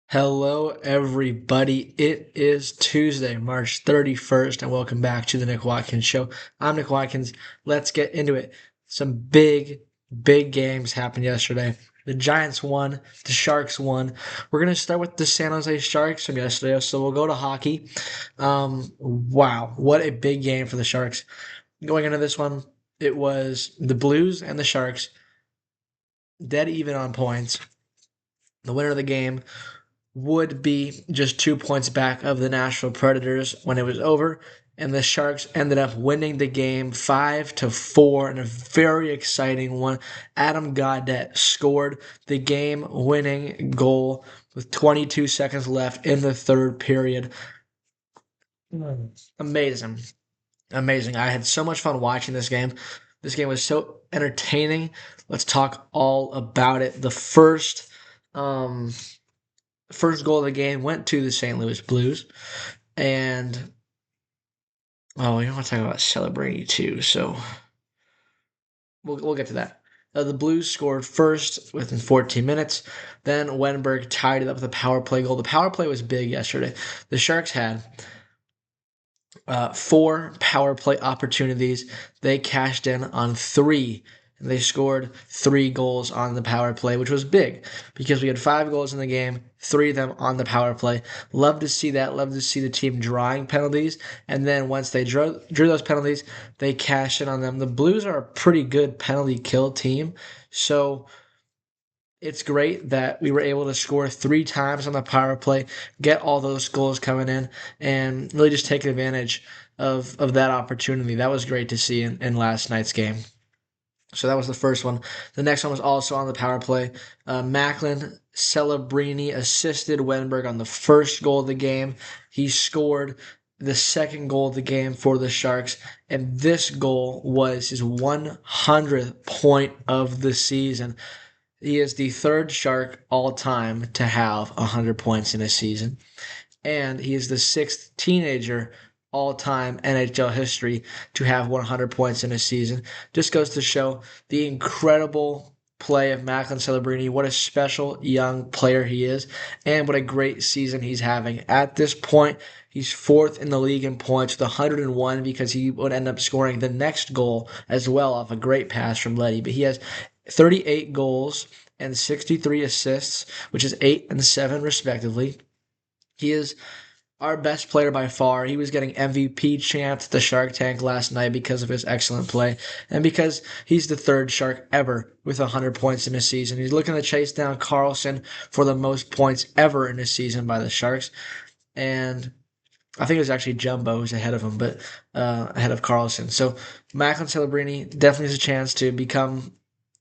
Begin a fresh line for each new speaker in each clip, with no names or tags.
Hello, everybody. It is Tuesday, March 31st, and welcome back to the Nick Watkins Show. I'm Nick Watkins. Let's get into it. Some big games happened yesterday. The Giants won, the Sharks won. We're going to start with the San Jose Sharks from yesterday, so we'll go to hockey. Wow, what a big game for the Sharks. Going into this one, it was the Blues and the Sharks, dead even on points. The winner of the game would be just 2 points back of the Nashville Predators when it was over, and the Sharks ended up winning the game 5-4 in a very exciting one. Adam Gaudette scored the game-winning goal with 22 seconds left in the third period. Amazing. Amazing. I had so much fun watching this game. This game was so entertaining. Let's talk all about it. The first goal of the game went to the St. Louis Blues. And, we want to talk about Celebrini too, so we'll get to that. The Blues scored first within 14 minutes. Then Wenberg tied it up with a power play goal. The power play was big yesterday. The Sharks had four power play opportunities. They cashed in on three. And they scored 3 goals on the power play, which was big because we had 5 goals in the game, 3 of them on the power play. Love to see that. Love to see the team drawing penalties. And then once they drew those penalties, they cashed in on them. The Blues are a pretty good penalty kill team. So it's great that we were able to score 3 times on the power play, get all those goals coming in, and really just take advantage of that opportunity. That was great to see in last night's game. So that was the first one. The next one was also on the power play. Macklin Celebrini assisted Wenberg on the first goal of the game. He scored the second goal of the game for the Sharks, and this goal was his 100th point of the season. He is the third Shark all time to have 100 points in a season, and he is the sixth teenager all-time NHL history to have 100 points in a season. Just goes to show the incredible play of Macklin Celebrini, what a special young player he is, and what a great season he's having. At this point, he's fourth in the league in points with 101 because he would end up scoring the next goal as well off a great pass from Leddy. But he has 38 goals and 63 assists, which is 8 and 7 respectively. He is our best player by far. He was getting MVP chant at the Shark Tank last night because of his excellent play and because he's the third Shark ever with 100 points in a season. He's looking to chase down Carlson for the most points ever in a season by the Sharks. And I think it was actually Jumbo who's ahead of him, but ahead of Carlson. So Macklin Celebrini definitely has a chance to become,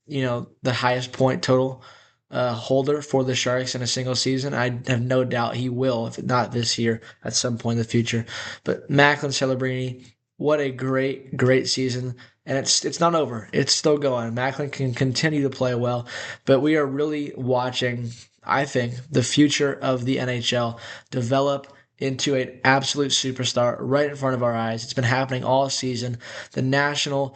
the highest point total holder for the Sharks in a single season. I have no doubt he will, if not this year, at some point in the future. But Macklin Celebrini, what a great season. And it's not over. It's still going. Macklin can continue to play well, but we are really watching, I think, the future of the NHL develop into an absolute superstar right in front of our eyes. It's been happening all season. The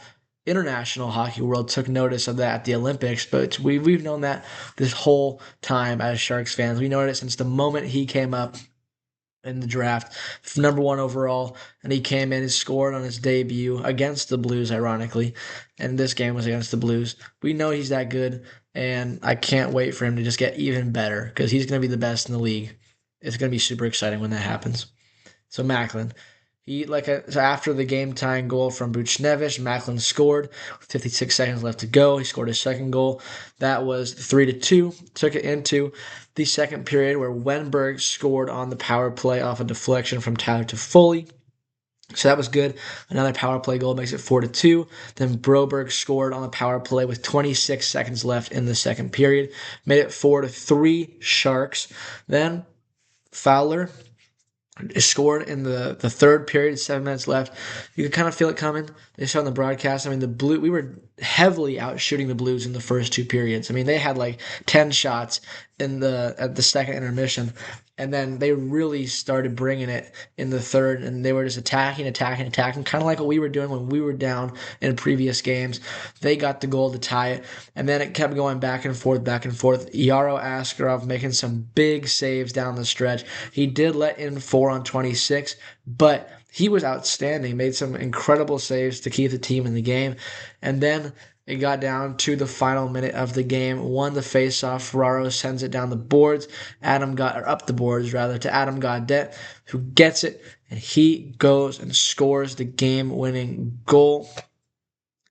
international hockey world took notice of that at the Olympics, but we've known that this whole time as Sharks fans. We know it since the moment he came up in the draft, number 1 overall, and he came in and scored on his debut against the Blues, ironically, and this game was against the Blues. We know he's that good, and I can't wait for him to just get even better because he's going to be the best in the league. It's going to be super exciting when that happens. So Macklin, so after the game tying goal from Buchnevich, Macklin scored with 56 seconds left to go. He scored his second goal. That was 3-2. Took it into the second period where Wenberg scored on the power play off a deflection from Tyler Toffoli. So that was good. Another power play goal makes it 4-2. Then Broberg scored on the power play with 26 seconds left in the second period. Made it 4-3 Sharks. Then Fowler scored in the third period, 7 minutes left. You could kind of feel it coming. They saw on the broadcast. I mean, heavily outshooting the Blues in the first two periods. I mean, they had like 10 shots at the second intermission, and then they really started bringing it in the third, and they were just attacking, kind of like what we were doing when we were down in previous games. They got the goal to tie it, and then it kept going back and forth, back and forth. Yaro Askarov making some big saves down the stretch. He did let in 4 on 26, but he was outstanding, made some incredible saves to keep the team in the game. And then it got down to the final minute of the game. Won the faceoff. Ferraro sends it down the boards. Up the boards rather, to Adam Gaudette, who gets it, and he goes and scores the game-winning goal.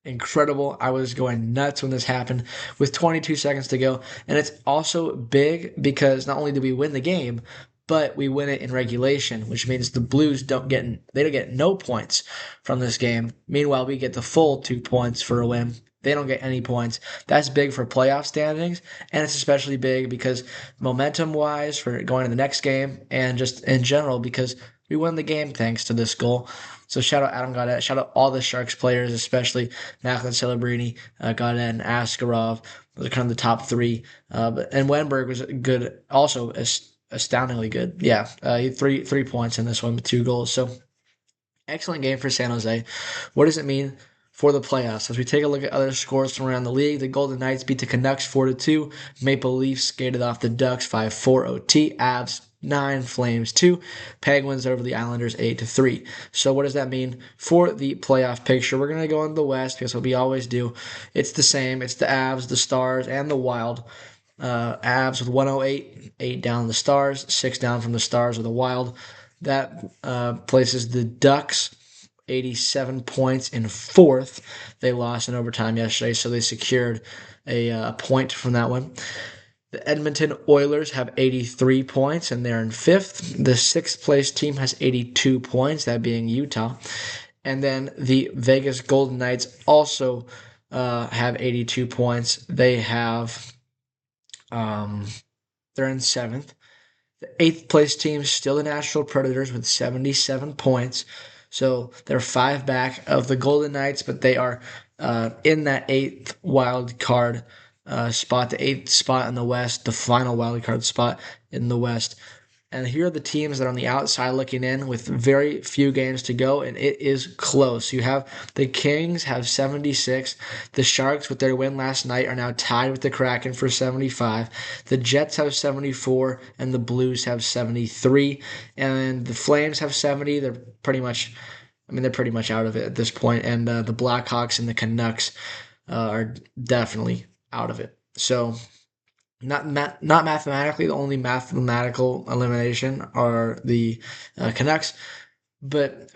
Incredible. I was going nuts when this happened with 22 seconds to go. And it's also big because not only did we win the game, but we win it in regulation, which means the Blues don't get no points from this game. Meanwhile, we get the full 2 points for a win. They don't get any points. That's big for playoff standings, and it's especially big because momentum-wise for going to the next game and just in general because we won the game thanks to this goal. So shout out Adam Gaudette. Shout out all the Sharks players, especially Macklin, Celebrini, Gaudette, and Askarov. Those are kind of the top three. And Wenberg was good, also astoundingly good. Yeah, he had three points in this one with 2 goals. So excellent game for San Jose. What does it mean for the playoffs? As we take a look at other scores from around the league, the Golden Knights beat the Canucks 4-2. Maple Leafs skated off the Ducks 5-4 OT. Avs 9, Flames 2. Penguins over the Islanders 8-3. So what does that mean for the playoff picture? We're going to go into the West because what we always do. It's the same. It's the Avs, the Stars, and the Wild. Avs with 108, 8 down the Stars, 6 down from the Stars or the Wild. That places the Ducks 87 points in 4th. They lost in overtime yesterday, so they secured a point from that one. The Edmonton Oilers have 83 points, and they're in 5th. The 6th place team has 82 points, that being Utah. And then the Vegas Golden Knights also have 82 points. They have, they're in 7th. The 8th place team is still the Nashville Predators with 77 points. So they're 5 back of the Golden Knights, but they are in that 8th wild card spot, the 8th spot in the West, the final wild card spot in the West. And here are the teams that are on the outside looking in with very few games to go, and it is close. You have the Kings have 76. The Sharks, with their win last night, are now tied with the Kraken for 75. The Jets have 74, and the Blues have 73. And the Flames have 70. They're pretty much out of it at this point. And the Blackhawks and the Canucks are definitely out of it. So not mathematically, the only mathematical elimination are the Canucks, but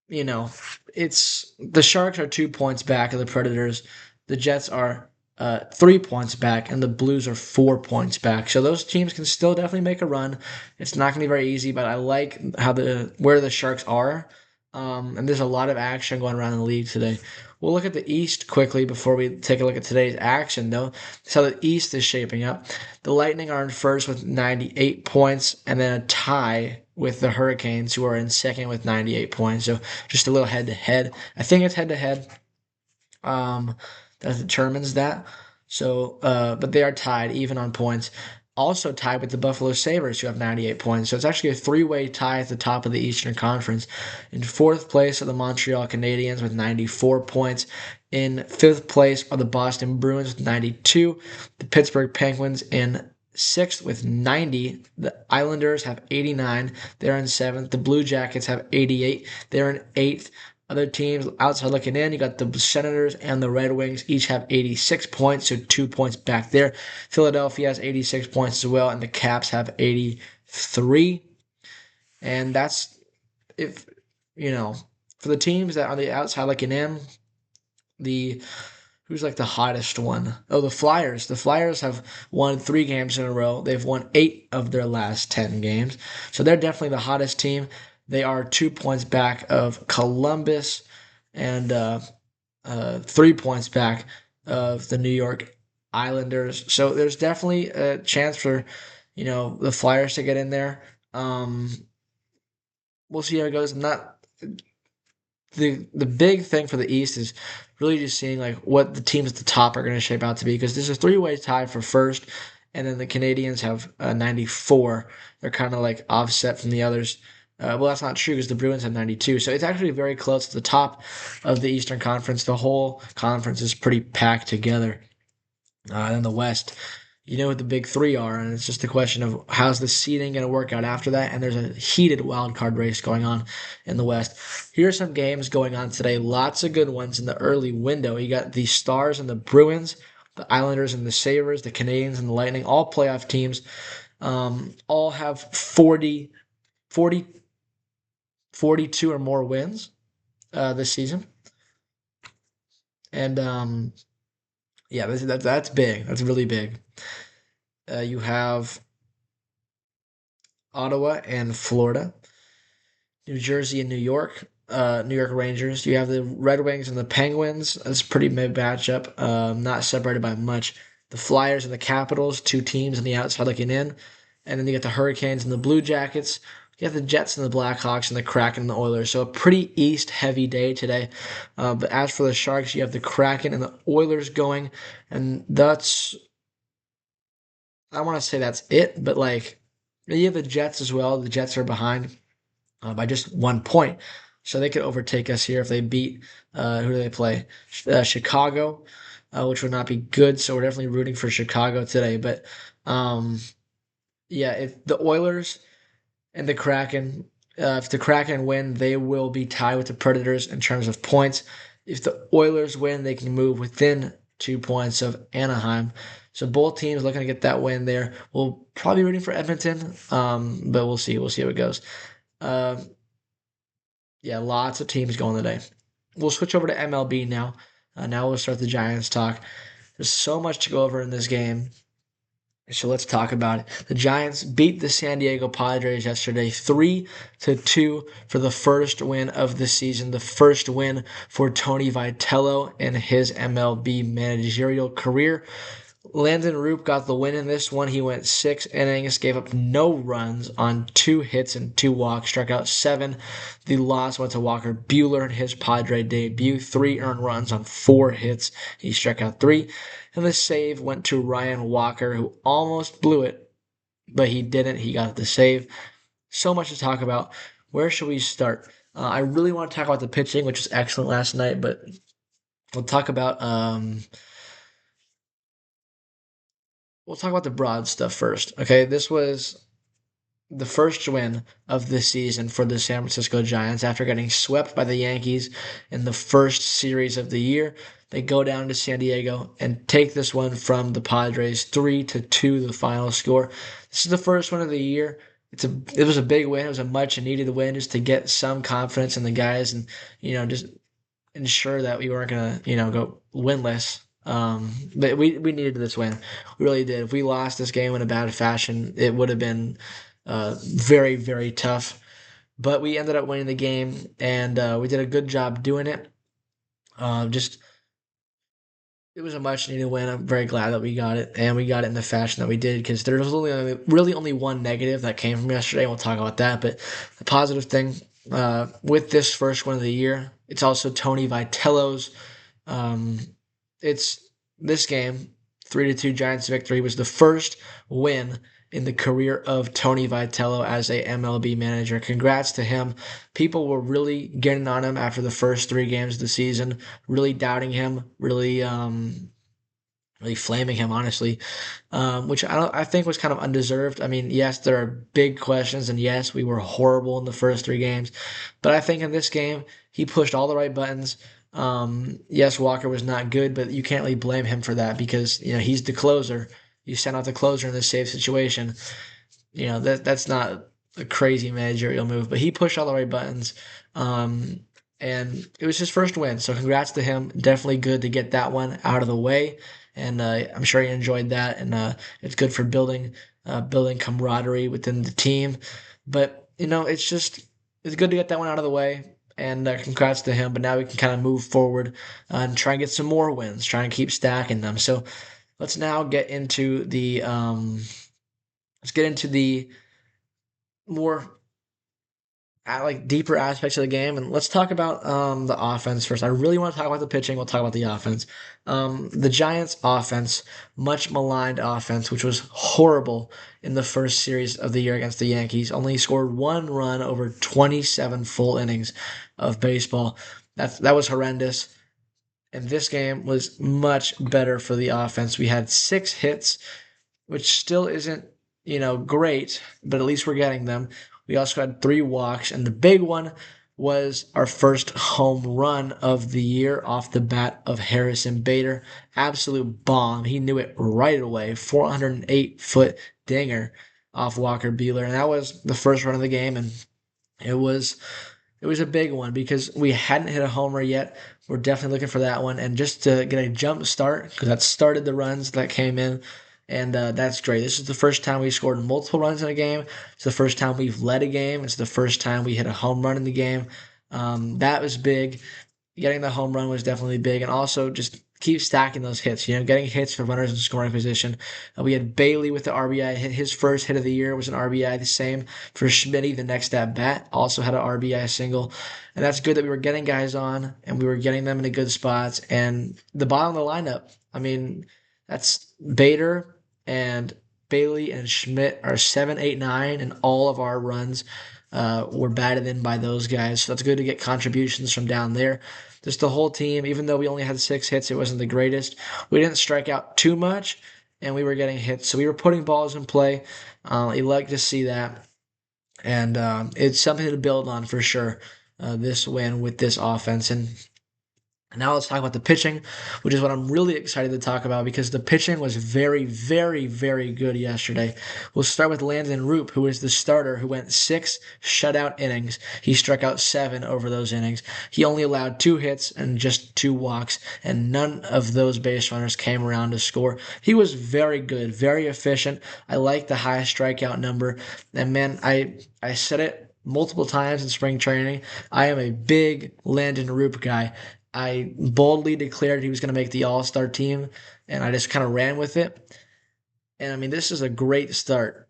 it's the Sharks are 2 points back of the Predators. The Jets are 3 points back, and the Blues are 4 points back. So those teams can still definitely make a run. It's not going to be very easy, but I like where the Sharks are. And there's a lot of action going around in the league today. We'll look at the East quickly before we take a look at today's action, though. So the East is shaping up. The Lightning are in first with 98 points, and then a tie with the Hurricanes, who are in second with 98 points. So just a little head-to-head. I think it's head-to-head that determines that. So, but they are tied, even on points. Also tied with the Buffalo Sabres, who have 98 points. So it's actually a 3-way tie at the top of the Eastern Conference. In 4th place are the Montreal Canadiens with 94 points. In 5th place are the Boston Bruins with 92. The Pittsburgh Penguins in 6th with 90. The Islanders have 89. They're in 7th. The Blue Jackets have 88. They're in 8th. Other teams outside looking in, you got the Senators and the Red Wings each have 86 points, so 2 points back there. Philadelphia has 86 points as well, and the Caps have 83. And that's, if, for the teams that are on the outside looking in, who's like the hottest one? Oh, the Flyers. The Flyers have won 3 games in a row. They've won 8 of their last 10 games. So they're definitely the hottest team. They are 2 points back of Columbus and 3 points back of the New York Islanders. So there's definitely a chance for, the Flyers to get in there. We'll see how it goes. The the big thing for the East is really just seeing like what the teams at the top are going to shape out to be because there's a three-way tie for first, and then the Canadians have 94. They're kind of like offset from the others. Well, that's not true because the Bruins have 92. So it's actually very close to the top of the Eastern Conference. The whole conference is pretty packed together. In the West, you know what the big three are, and it's just a question of how's the seeding going to work out after that. And there's a heated wild card race going on in the West. Here are some games going on today. Lots of good ones in the early window. You got the Stars and the Bruins, the Islanders and the Sabres, the Canadians and the Lightning, all playoff teams. All have 40, 42 or more wins this season. And yeah, that's big. That's really big. You have Ottawa and Florida, New Jersey and New York, New York Rangers. You have the Red Wings and the Penguins. That's a pretty big matchup, not separated by much. The Flyers and the Capitals, two teams on the outside looking in. And then you got the Hurricanes and the Blue Jackets. You have the Jets and the Blackhawks and the Kraken and the Oilers. So a pretty East heavy day today. But as for the Sharks, you have the Kraken and the Oilers going. And that's, I want to say that's it, but like, you have the Jets as well. The Jets are behind by just 1 point. So they could overtake us here if they beat, who do they play? Chicago, which would not be good. So we're definitely rooting for Chicago today. But um, yeah, if the Oilers and the Kraken, if the Kraken win, they will be tied with the Predators in terms of points. If the Oilers win, they can move within 2 points of Anaheim. So both teams looking to get that win there. We'll probably be rooting for Edmonton, but we'll see. We'll see how it goes. Uh, yeah, lots of teams going today. We'll switch over to MLB now. Now we'll start the Giants talk. There's so much to go over in this game. So let's talk about it. The Giants beat the San Diego Padres yesterday 3-2 for the first win of the season, the first win for Tony Vitello in his MLB managerial career. Landon Roop got the win in this one. He went 6 innings, gave up no runs on 2 hits and 2 walks, struck out 7. The loss went to Walker Buehler in his Padre debut, 3 earned runs on 4 hits. He struck out 3. And the save went to Ryan Walker, who almost blew it, but he didn't. He got the save. So much to talk about. Where should we start? I really want to talk about the pitching, which was excellent last night, but we'll talk about the broad stuff first. Okay, this was the first win of the season for the San Francisco Giants after getting swept by the Yankees in the first series of the year. They go down to San Diego and take this one from the Padres 3-2, the final score. This is the first one of the year. It was a big win. It was a much needed win just to get some confidence in the guys and just ensure that we weren't gonna go winless. But we needed this win. We really did. If we lost this game in a bad fashion, it would have been very, very tough. But we ended up winning the game, and we did a good job doing it. Just it was a much needed win. I'm very glad that we got it, and we got it in the fashion that we did because there was really only one negative that came from yesterday. We'll talk about that. But the positive thing with this first one of the year, it's also Tony Vitello's. Um, it's this game, 3-2 Giants victory, was the first win in the career of Tony Vitello as a MLB manager. Congrats to him. People were really getting on him after the first 3 games of the season, really doubting him, really flaming him, honestly, which I think was kind of undeserved. I mean, yes, there are big questions, and yes, we were horrible in the first 3 games, but I think in this game he pushed all the right buttons. Yes, Walker was not good, but you can't really blame him for that because he's the closer. You send out the closer in this safe situation. That's not a crazy managerial move, but he pushed all the right buttons. And it was his first win, so congrats to him. Definitely good to get that one out of the way, and I'm sure he enjoyed that. And it's good for building camaraderie within the team. But it's good to get that one out of the way. And congrats to him. But now we can kind of move forward and try and get some more wins. Try and keep stacking them. So let's now get into the more like deeper aspects of the game, and let's talk about the offense first. I really want to talk about the pitching. We'll talk about the offense. The Giants' offense, much maligned offense, which was horrible in the first series of the year against the Yankees, only scored one run over 27 full innings of baseball. That was horrendous. And this game was much better for the offense. We had 6 hits, which still isn't, great, but at least we're getting them. We also had 3 walks, and the big one was our first home run of the year off the bat of Harrison Bader. Absolute bomb. He knew it right away. 408-foot dinger off Walker Buehler, and that was the first run of the game, and it was it was a big one because we hadn't hit a homer yet. We're definitely looking for that one, and just to get a jump start because that started the runs that came in, and that's great. This is the first time we scored multiple runs in a game. It's the first time we've led a game. It's the first time we hit a home run in the game. That was big. Getting the home run was definitely big, and also just keep stacking those hits. Getting hits for runners in scoring position. We had Bailey with the RBI hit. His first hit of the year was an RBI. The same for Schmitty. The next at bat also had an RBI single, and that's good that we were getting guys on and we were getting them in a good spots. And the bottom of the lineup, I mean, that's Bader and Bailey and Schmidt are 7, 8, 9, and all of our runs were batted in by those guys. So that's good to get contributions from down there. Just the whole team, even though we only had 6 hits, it wasn't the greatest. We didn't strike out too much, and we were getting hits. So we were putting balls in play. You like to see that. And it's something to build on for sure, this win with this offense. And now let's talk about the pitching, which is what I'm really excited to talk about because the pitching was very, very, very good yesterday. We'll start with Landon Roop, who is the starter, who went 6 shutout innings. He struck out 7 over those innings. He only allowed 2 hits and just 2 walks, and none of those base runners came around to score. He was very good, very efficient. I like the high strikeout number. And man, I said it multiple times in spring training. I am a big Landon Roop guy. I boldly declared he was going to make the All-Star team, and I just kind of ran with it. And I mean, this is a great start.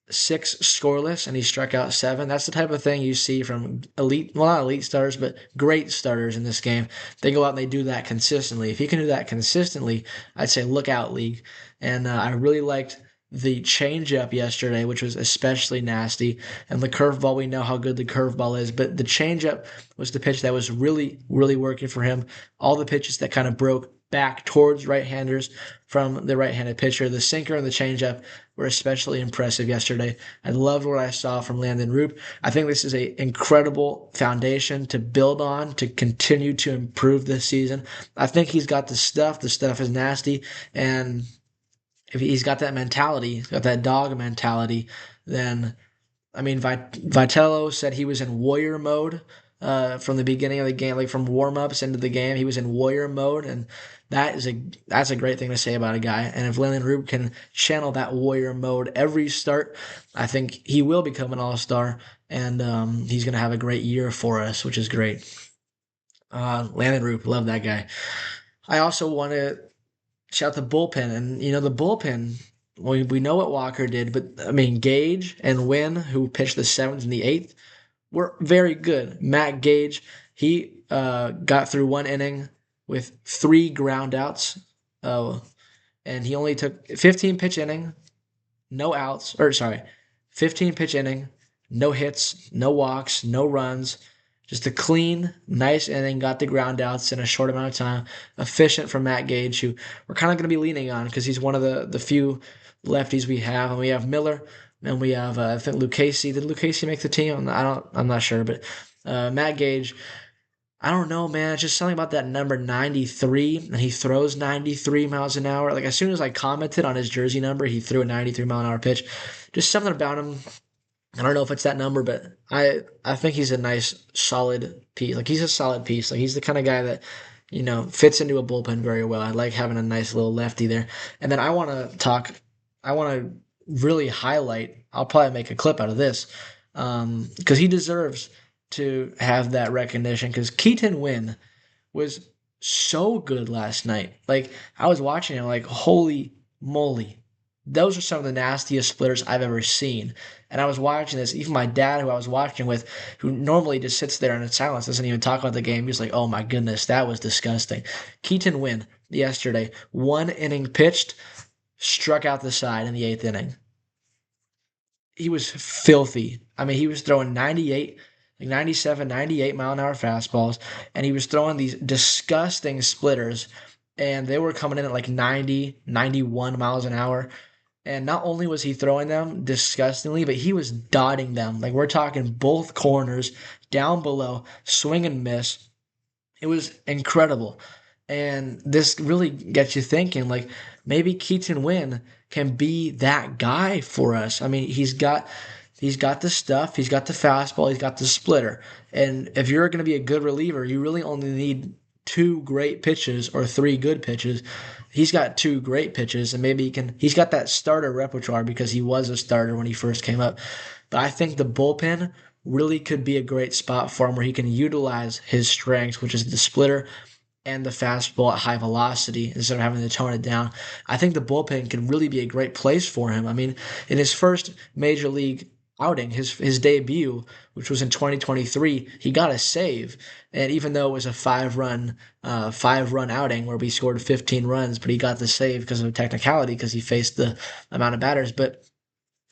6 scoreless, and he struck out 7. That's the type of thing you see from not elite starters, but great starters in this game. They go out and they do that consistently. If he can do that consistently, I'd say look out, league. And I really liked the changeup yesterday, which was especially nasty, and the curveball. We know how good the curveball is, but the changeup was the pitch that was really, really working for him. All the pitches that kind of broke back towards right-handers from the right-handed pitcher, the sinker and the changeup were especially impressive yesterday. I loved what I saw from Landon Roop. I think this is an incredible foundation to build on to continue to improve this season. I think he's got the stuff. The stuff is nasty, and if he's got that mentality, got that dog mentality, then I mean, Vitello said he was in warrior mode from the beginning of the game, like from warm-ups into the game. He was in warrior mode, and that's a great thing to say about a guy. And if Landon Roop can channel that warrior mode every start, I think he will become an all-star, and he's going to have a great year for us, which is great. Landon Roop, love that guy. I also want to shout the bullpen, and the bullpen. We know what Walker did, but I mean Gage and Wynn, who pitched the 7th and the 8th, were very good. Matt Gage, he got through 1 inning with 3 groundouts, and he only took 15 pitch inning, no outs, 15 pitch inning, no hits, no walks, no runs. Just a clean, nice inning, got the ground outs in a short amount of time. Efficient from Matt Gage, who we're kind of going to be leaning on because he's one of the few lefties we have. And we have Miller, and we have, I think, Lucchesi. Did Lucchesi make the team? I'm not sure. But Matt Gage, I don't know, man. It's just something about that number 93, and he throws 93 miles an hour. Like, as soon as I commented on his jersey number, he threw a 93-mile-an-hour pitch. Just something about him. I don't know if it's that number, but I think he's a nice, solid piece. Like, he's a solid piece. Like, he's the kind of guy that, fits into a bullpen very well. I like having a nice little lefty there. And then I want to really highlight, I'll probably make a clip out of this, because he deserves to have that recognition, because Keaton Wynn was so good last night. Like, I was watching him like, holy moly. Those are some of the nastiest splitters I've ever seen. And I was watching this. Even my dad, who I was watching with, who normally just sits there in silence, doesn't even talk about the game. He's like, "Oh my goodness, that was disgusting." Keaton Winn yesterday, 1 inning pitched, struck out the side in the eighth inning. He was filthy. I mean, he was throwing 98, like 97, 98 mile an hour fastballs, and he was throwing these disgusting splitters, and they were coming in at like 90, 91 miles an hour. And not only was he throwing them disgustingly, but he was dotting them. Like we're talking both corners, down below, swing and miss. It was incredible. And this really gets you thinking, like maybe Keaton Winn can be that guy for us. I mean, he's got the stuff, he's got the fastball, he's got the splitter. And if you're going to be a good reliever, you really only need two great pitches or three good pitches. He's got two great pitches, and maybe he's got that starter repertoire because he was a starter when he first came up. But I think the bullpen really could be a great spot for him where he can utilize his strengths, which is the splitter and the fastball at high velocity instead of having to tone it down. I think the bullpen can really be a great place for him. I mean, in his first major league outing, his debut, which was in 2023, he got a save. And even though it was a five run outing where we scored 15 runs, but he got the save because of technicality because he faced the amount of batters. But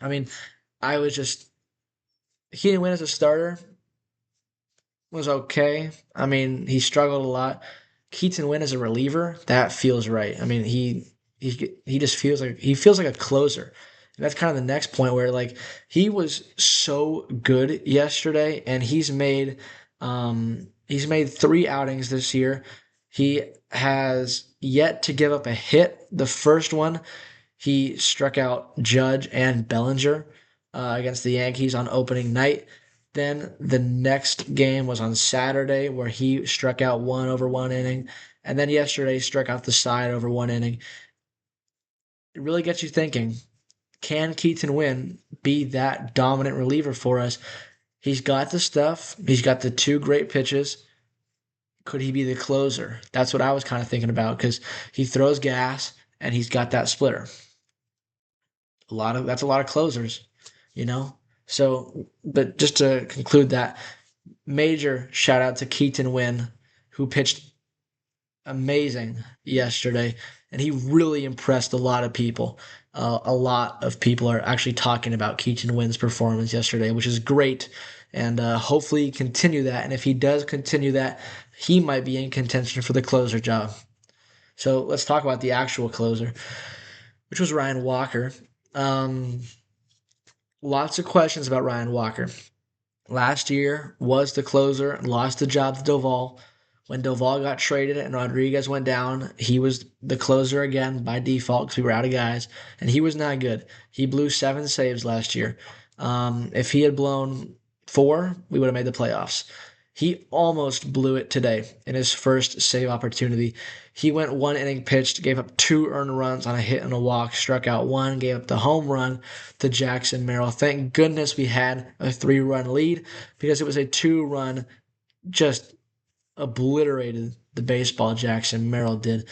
I mean, I was just he didn't win as a starter was okay. I mean, he struggled a lot. Keaton Winn as a reliever, that feels right. I mean, he just feels like a closer. And that's kind of the next point where like he was so good yesterday, and he's made three outings this year. He has yet to give up a hit. The first one, he struck out Judge and Bellinger against the Yankees on opening night. Then the next game was on Saturday where he struck out one over 1 inning. And then yesterday struck out the side over 1 inning. It really gets you thinking, can Keaton Winn be that dominant reliever for us? He's got the stuff. He's got the two great pitches. Could he be the closer? That's what I was kind of thinking about because he throws gas and he's got that splitter. That's a lot of closers, you know. So, but just to conclude that, major shout out to Keaton Winn, who pitched amazing yesterday, and he really impressed a lot of people. A lot of people are actually talking about Keaton Winn's performance yesterday, which is great, and hopefully continue that. And if he does continue that, he might be in contention for the closer job. So let's talk about the actual closer, which was Ryan Walker. Um, Lots of questions about Ryan Walker. Last year was the closer and lost the job to Doval. When Doval got traded and Rodriguez went down, he was the closer again by default because we were out of guys, and he was not good. He blew 7 saves last year. If he had blown 4, we would have made the playoffs. He almost blew it today in his first save opportunity. He went 1 inning pitched, gave up 2 earned runs on a hit and a walk, struck out one, gave up the home run to Jackson Merrill. Thank goodness we had a 3-run lead because it was a 2-run, just obliterated the baseball Jackson Merrill did.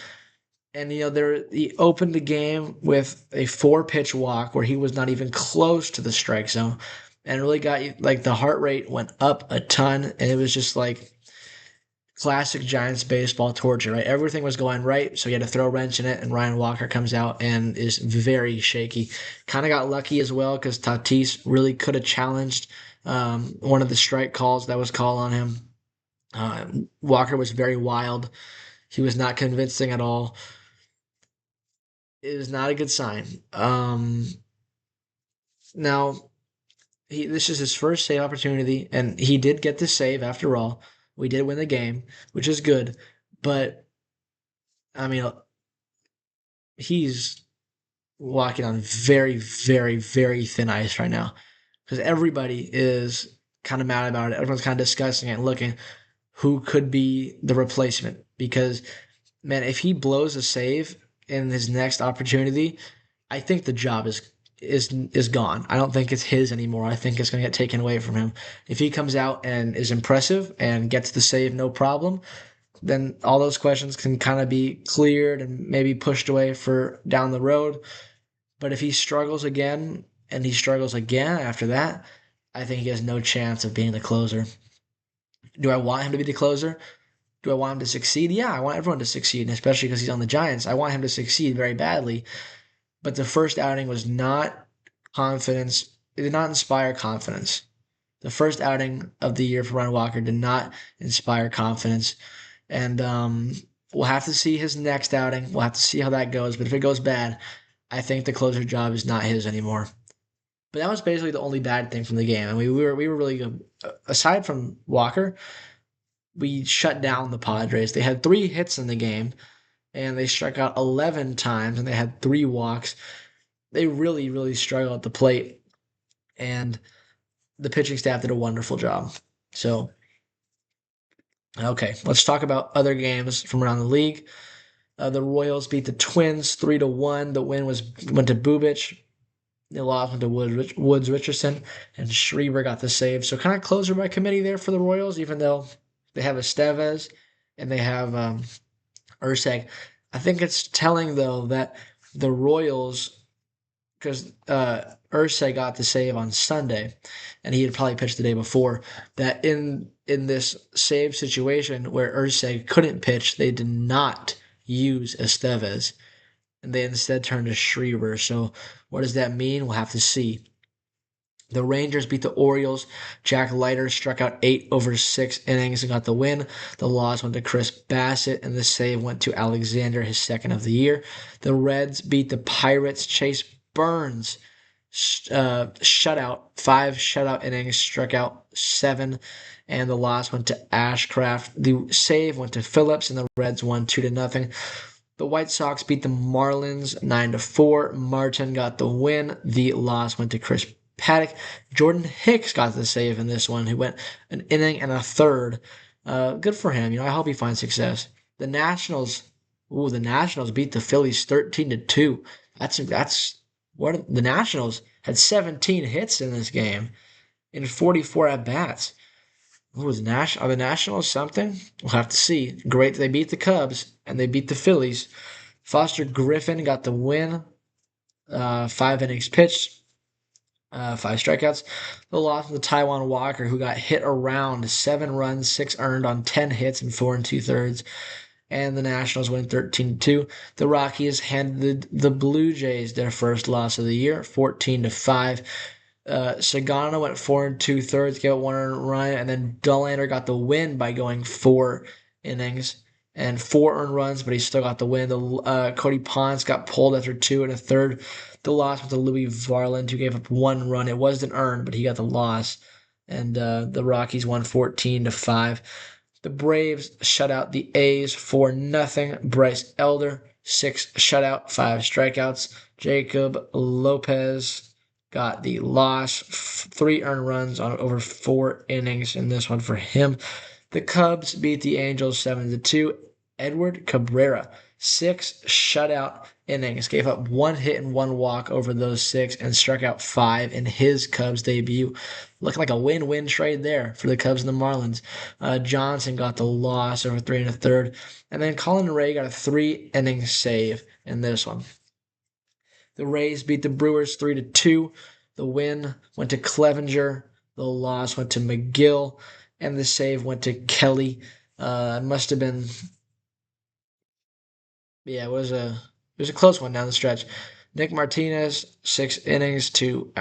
And he opened the game with a 4-pitch walk where he was not even close to the strike zone, and really got you like the heart rate went up a ton, and it was just like classic Giants baseball torture, right? Everything was going right, so you had to throw a wrench in it, and Ryan Walker comes out and is very shaky. Kind of got lucky as well because Tatis really could have challenged one of the strike calls that was called on him. Walker was very wild. He was not convincing at all. It was not a good sign. Now, this is his first save opportunity, and he did get the save after all. We did win the game, which is good. But, I mean, he's walking on very, very, very thin ice right now because everybody is kind of mad about it. Everyone's kind of discussing it and looking who could be the replacement because, man, if he blows a save in his next opportunity, I think the job is gone. I don't think it's his anymore. I think it's going to get taken away from him. If he comes out and is impressive and gets the save no problem, then all those questions can kind of be cleared and maybe pushed away for down the road. But if he struggles again and he struggles again after that, I think he has no chance of being the closer. Do I want him to be the closer? Do I want him to succeed? Yeah, I want everyone to succeed, especially because he's on the Giants. I want him to succeed very badly. But the first outing was not confidence. It did not inspire confidence. The first outing of the year for Ryan Walker did not inspire confidence. And we'll have to see his next outing. We'll have to see how that goes. But if it goes bad, I think the closer job is not his anymore. But that was basically the only bad thing from the game. And we were really good. Aside from Walker, we shut down the Padres. They had 3 hits in the game, and they struck out 11 times, and they had 3 walks. They really, really struggled at the plate, and the pitching staff did a wonderful job. So, okay, let's talk about other games from around the league. The Royals beat the Twins 3-1. The win went to Bubic. The loss went to Woods Richardson, and Schreiber got the save. So kind of closer by committee there for the Royals, even though they have Estevez and they have Urseg. I think it's telling, though, that the Royals, because Urseg got the save on Sunday, and he had probably pitched the day before, that in this save situation where Urseg couldn't pitch, they did not use Estevez, and they instead turned to Schreiber. So what does that mean? We'll have to see. The Rangers beat the Orioles. Jack Leiter struck out 8 over 6 innings and got the win. The loss went to Chris Bassett, and the save went to Alexander, his second of the year. The Reds beat the Pirates. Chase Burns shutout, 5 shutout innings, struck out 7, and the loss went to Ashcraft. The save went to Phillips, and the Reds won 2-0. The White Sox beat the Marlins 9-4. Martin got the win. The loss went to Chris Paddock. Jordan Hicks got the save in this one. He went an inning and a third. Good for him. I hope he finds success. The Nationals beat the Phillies 13-2. That's what the Nationals had 17 hits in this game in 44 at bats. Are the Nationals something? We'll have to see. Great, they beat the Cubs and they beat the Phillies. Foster Griffin got the win. 5 innings pitched, 5 strikeouts. The loss of the Taiwan Walker, who got hit around, 7 runs, 6 earned on 10 hits and 4 2/3. And the Nationals win 13-2. The Rockies handed the Blue Jays their first loss of the year, 14-5. Sagana went 4 2/3, gave up 1 earned run, and then Dullander got the win by going 4 innings and 4 earned runs, but he still got the win. Cody Ponce got pulled after 2 1/3. The loss went to Louis Varland, who gave up 1 run. It wasn't earned, but he got the loss. And the Rockies won 14-5. The Braves shut out the A's 4-0. Bryce Elder, 6 shutout, 5 strikeouts. Jacob Lopez got the loss, 3 earned runs on over 4 innings in this one for him. The Cubs beat the Angels 7-2. Edward Cabrera, 6 shutout innings, gave up 1 hit and 1 walk over those 6, and struck out 5 in his Cubs debut. Looking like a win-win trade there for the Cubs and the Marlins. Johnson got the loss over 3 1/3, and then Colin Ray got a 3-inning save in this one. The Rays beat the Brewers 3-2. The win went to Clevenger. The loss went to McGill, and the save went to Kelly. It must have been, yeah, it was a close one down the stretch. Nick Martinez, 6 innings, 2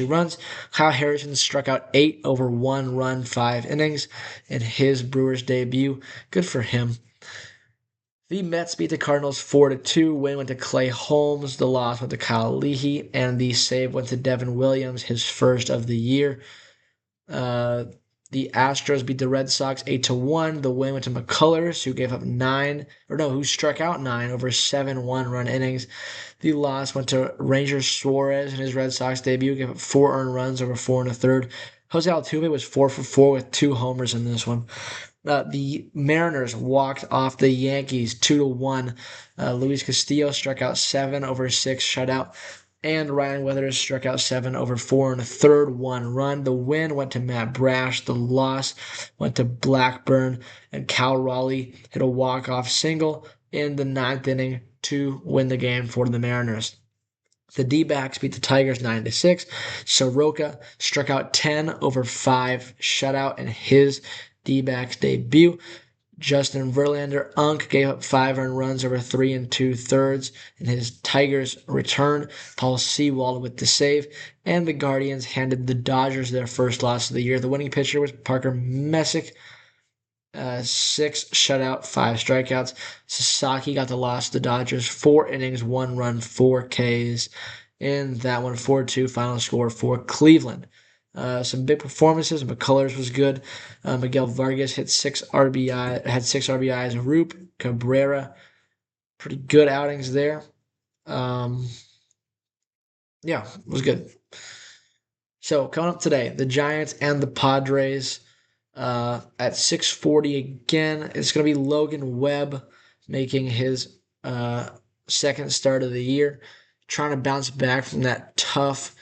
runs. Kyle Harrison struck out 8 over 1 run, 5 innings in his Brewers debut. Good for him. The Mets beat the Cardinals 4-2. Win went to Clay Holmes. The loss went to Kyle Leahy, and the save went to Devin Williams, his first of the year. The Astros beat the Red Sox 8-1. The win went to McCullers, who struck out 9 over 7 one-run innings. The loss went to Ranger Suarez in his Red Sox debut, gave up 4 earned runs over 4 1/3. Jose Altuve was 4 for 4 with 2 homers in this one. The Mariners walked off the Yankees 2-1. Luis Castillo struck out 7 over 6 shutout. And Ryan Weathers struck out 7 over 4 1/3, 1 run. The win went to Matt Brash. The loss went to Blackburn. And Cal Raleigh hit a walk-off single in the 9th inning to win the game for the Mariners. The D-backs beat the Tigers 9-6. Soroka struck out 10 over 5 shutout in his D-backs debut. Justin Verlander gave up 5 earned runs over 3 2/3 in his Tigers return. Paul Sewald with the save, and the Guardians handed the Dodgers their first loss of the year. The winning pitcher was Parker Messick. 6 shutout, 5 strikeouts. Sasaki got the loss to the Dodgers. 4 innings, 1 run, 4 Ks. In that one, 4-2 final score for Cleveland. Some big performances. McCullers was good. Miguel Vargas had 6 RBIs. Roop Cabrera, pretty good outings there. Yeah, it was good. So coming up today, the Giants and the Padres. At 6:40 again, it's going to be Logan Webb making his second start of the year, trying to bounce back from that tough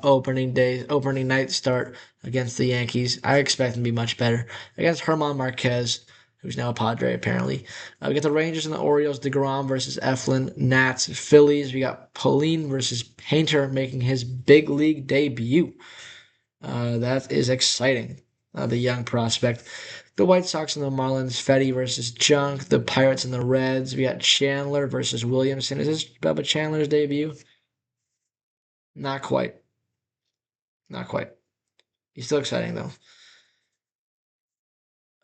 opening night start against the Yankees. I expect him to be much better against Herman Marquez, who's now a Padre apparently. We got the Rangers and the Orioles. DeGrom versus Eflin. Nats, Phillies. We got Pauline versus Painter making his big league debut. That is exciting. The young prospect. The White Sox and the Marlins. Fetty versus Junk. The Pirates and the Reds. We got Chandler versus Williamson. Is this Bubba Chandler's debut? Not quite. Not quite. He's still exciting though.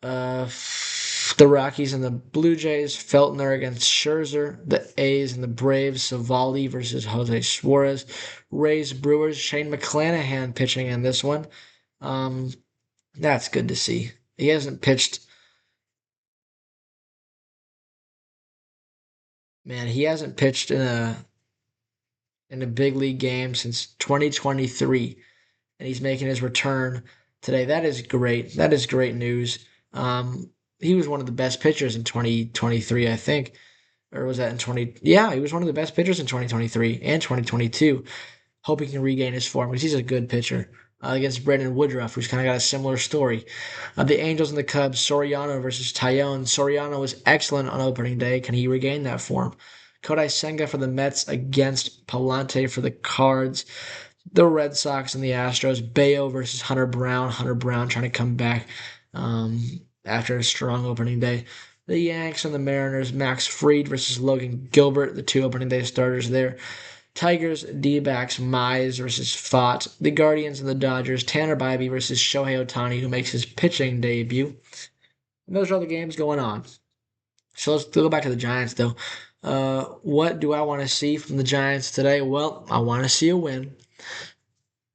The Rockies and the Blue Jays. Feltner against Scherzer. The A's and the Braves. Savali versus Jose Suarez. Rays, Brewers. Shane McClanahan pitching in this one. That's good to see. He hasn't pitched. Man, he hasn't pitched in a big league game since 2023, and he's making his return today. That is great. That is great news. He was one of the best pitchers in 2023, I think, or was that in 20? Yeah, he was one of the best pitchers in 2023 and 2022. Hope he can regain his form because he's a good pitcher. Against Brandon Woodruff, who's kind of got a similar story. The Angels and the Cubs, Soriano versus Tyone. Soriano was excellent on opening day. Can he regain that form? Kodai Senga for the Mets against Palante for the Cards. The Red Sox and the Astros. Bayo versus Hunter Brown. Hunter Brown trying to come back after a strong opening day. The Yanks and the Mariners. Max Fried versus Logan Gilbert, the 2 opening day starters there. Tigers, D-backs, Mize versus Fott. The Guardians and the Dodgers. Tanner Bybee versus Shohei Ohtani, who makes his pitching debut. And those are all the games going on. So let's go back to the Giants, though. What do I want to see from the Giants today? Well, I want to see a win.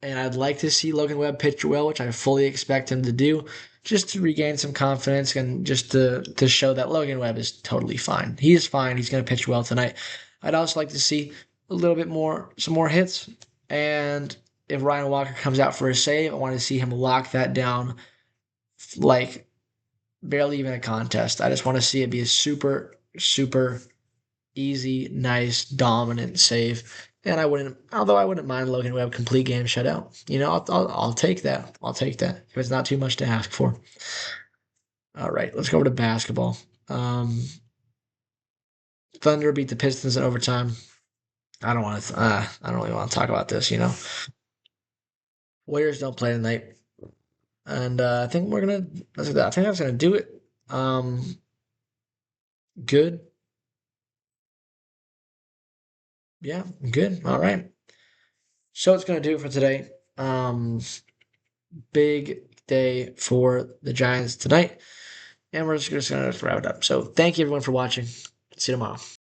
And I'd like to see Logan Webb pitch well, which I fully expect him to do, just to regain some confidence and just to show that Logan Webb is totally fine. He is fine. He's going to pitch well tonight. I'd also like to see a little bit more, some more hits. And if Ryan Walker comes out for a save, I want to see him lock that down like barely even a contest. I just want to see it be a super, super easy, nice, dominant save. And although I wouldn't mind Logan Webb complete game shutout. I'll take that. I'll take that if it's not too much to ask for. All right, let's go over to basketball. Thunder beat the Pistons in overtime. I don't really want to talk about this. Warriors don't play tonight, and I think we're gonna. I think that's gonna do it. Good. Yeah, good. All right. So it's gonna do it for today. Big day for the Giants tonight, and we're just gonna wrap it up. So thank you everyone for watching. See you tomorrow.